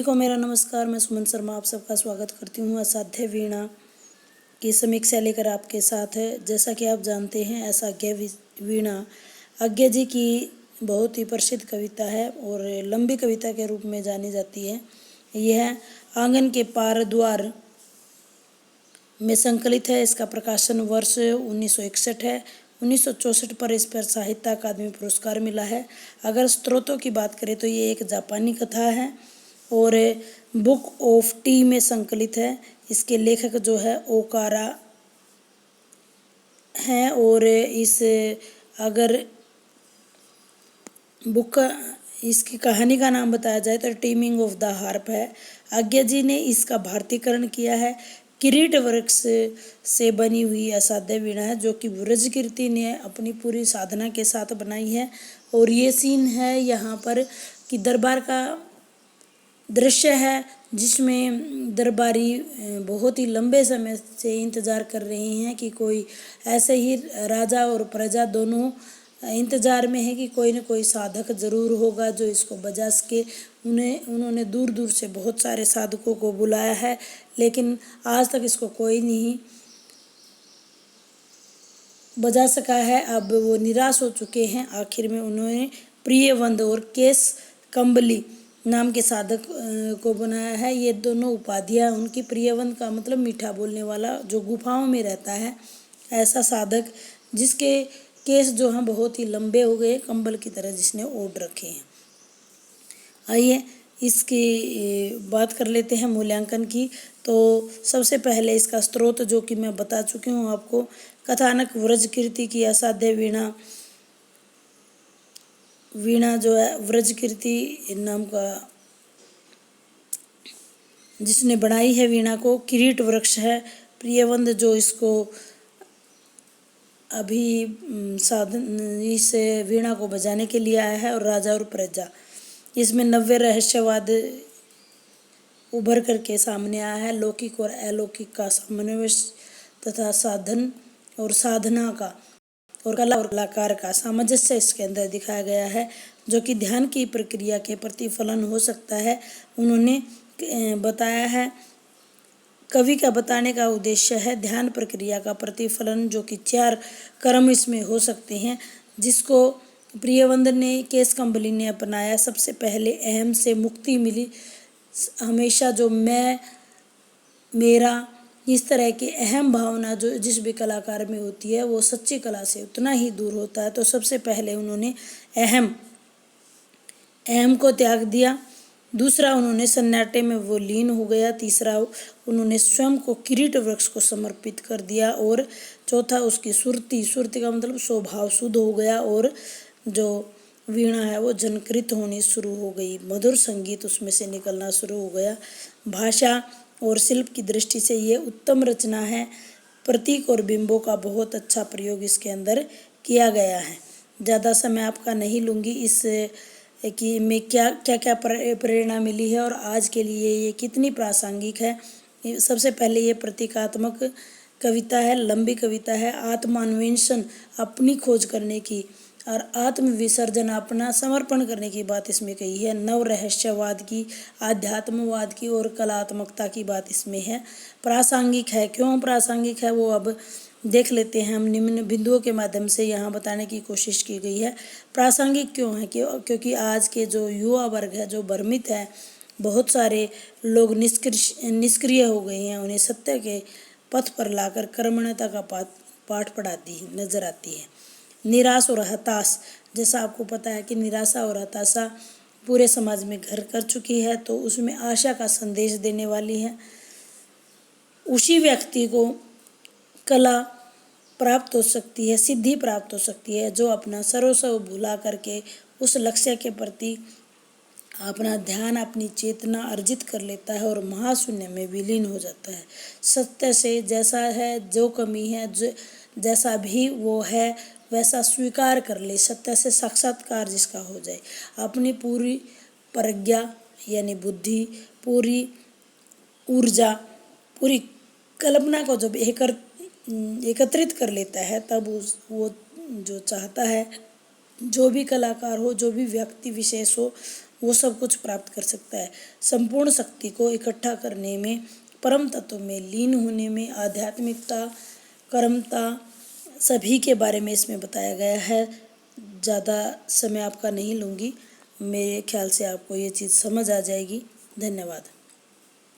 को मेरा नमस्कार। मैं सुमन शर्मा आप सबका स्वागत करती हूँ। असाध्य वीणा की समीक्षा लेकर आपके साथ है। जैसा कि आप जानते हैं, असाध्य वीणा अज्ञा जी की बहुत ही प्रसिद्ध कविता है और लंबी कविता के रूप में जानी जाती है। यह आंगन के पार द्वार में संकलित है। इसका प्रकाशन वर्ष 1961 है। 1964 पर इस पर साहित्य अकादमी पुरस्कार मिला है। अगर स्रोतों की बात करें तो ये एक जापानी कथा है और बुक ऑफ टी में संकलित है। इसके लेखक जो है ओकारा हैं और अगर बुक इसकी कहानी का नाम बताया जाए तो टीमिंग ऑफ द हार्प है। आज्ञा जी ने इसका भारतीकरण किया है। किरीट वृक्ष से बनी हुई असाध्य वीणा है जो कि व्रजकीर्ति ने अपनी पूरी साधना के साथ बनाई है। और ये सीन है यहाँ पर कि दरबार का दृश्य है जिसमें दरबारी बहुत ही लंबे समय से इंतज़ार कर रहे हैं कि कोई ऐसे ही राजा और प्रजा दोनों इंतज़ार में है कि कोई न कोई साधक ज़रूर होगा जो इसको बजा सके। उन्होंने दूर दूर से बहुत सारे साधकों को बुलाया है, लेकिन आज तक इसको कोई नहीं बजा सका है। अब वो निराश हो चुके हैं। आखिर में उन्होंने प्रियवंद और केस कंबली नाम के साधक को बनाया है। ये दोनों उपाधियाँ उनकी। प्रियवंत का मतलब मीठा बोलने वाला, जो गुफाओं में रहता है ऐसा साधक जिसके केस जो हैं बहुत ही लंबे हो गए, कंबल की तरह जिसने ओढ़ रखे हैं। आइए इसकी बात कर लेते हैं मूल्यांकन की। तो सबसे पहले इसका स्रोत जो कि मैं बता चुकी हूँ आपको, कथानक व्रजकीर्ति की असाध्य वीणा जो है व्रजकीर्ति नाम का जिसने बनाई है वीणा को, किरीट वृक्ष है। प्रियवंद जो इसको अभी इस वीणा को बजाने के लिए आया है, और राजा और प्रजा। इसमें नव्य रहस्यवाद उभर करके सामने आया है। लौकिक और अलौकिक का समन्वय तथा साधन और साधना का और कला और कलाकार का सामंजस्य इसके अंदर दिखाया गया है, जो कि ध्यान की प्रक्रिया के प्रतिफलन हो सकता है। उन्होंने बताया है, कवि का बताने का उद्देश्य है ध्यान प्रक्रिया का प्रतिफलन, जो कि 4 कर्म इसमें हो सकते हैं, जिसको प्रियवंद ने, केस कंबली ने अपनाया। सबसे पहले अहम से मुक्ति मिली। हमेशा जो मैं, मेरा, इस तरह की अहम भावना जो जिस भी कलाकार में होती है वो सच्ची कला से उतना ही दूर होता है। तो सबसे पहले उन्होंने अहम को त्याग दिया। दूसरा, उन्होंने सन्नाटे में वो लीन हो गया। तीसरा, उन्होंने स्वयं को किरीट वृक्ष को समर्पित कर दिया। और चौथा, उसकी सुरती का मतलब स्वभाव शुद्ध हो गया और जो वीणा है वो जनकृत होनी शुरू हो गई। मधुर संगीत उसमें से निकलना शुरू हो गया। भाषा और शिल्प की दृष्टि से ये उत्तम रचना है। प्रतीक और बिंबों का बहुत अच्छा प्रयोग इसके अंदर किया गया है। ज़्यादा समय आपका नहीं लूँगी इस कि में क्या प्रेरणा मिली है और आज के लिए ये कितनी प्रासंगिक है। सबसे पहले ये प्रतीकात्मक कविता है, लंबी कविता है। आत्मान्वेषण, अपनी खोज करने की और आत्मविसर्जन, अपना समर्पण करने की बात इसमें कही है। नव रहस्यवाद की, आध्यात्मवाद की और कलात्मकता की बात इसमें है। प्रासंगिक है। क्यों प्रासंगिक है वो अब देख लेते हैं हम। निम्न बिंदुओं के माध्यम से यहाँ बताने की कोशिश की गई है। प्रासंगिक क्यों है? क्योंकि आज के जो युवा वर्ग है, जो भ्रमित है, बहुत सारे लोग निष्क्रिय हो गए हैं। उन्हें सत्य के पथ पर लाकर कर्मण्यता का पाठ पढ़ाती नजर आती है। निराश और हताश, जैसा आपको पता है कि निराशा और हताशा पूरे समाज में घर कर चुकी है, तो उसमें आशा का संदेश देने वाली है। उसी व्यक्ति को कला प्राप्त हो सकती है, सिद्धि प्राप्त हो सकती है, जो अपना सर्वस्व भुला करके उस लक्ष्य के प्रति अपना ध्यान, अपनी चेतना अर्जित कर लेता है और महाशून्य में विलीन हो जाता है। सत्य से जैसा है, जो कमी है, जैसा भी वो है वैसा स्वीकार कर ले। सत्य से साक्षात्कार जिसका हो जाए, अपनी पूरी प्रज्ञा यानी बुद्धि, पूरी ऊर्जा, पूरी कल्पना को जब एकत्रित कर लेता है, तब वो जो चाहता है, जो भी कलाकार हो, जो भी व्यक्ति विशेष हो, वो सब कुछ प्राप्त कर सकता है। संपूर्ण शक्ति को इकट्ठा करने में, परम तत्व में लीन होने में, आध्यात्मिकता, कर्मता सभी के बारे में इसमें बताया गया है। ज़्यादा समय आपका नहीं लूँगी, मेरे ख्याल से आपको ये चीज़ समझ आ जाएगी। धन्यवाद।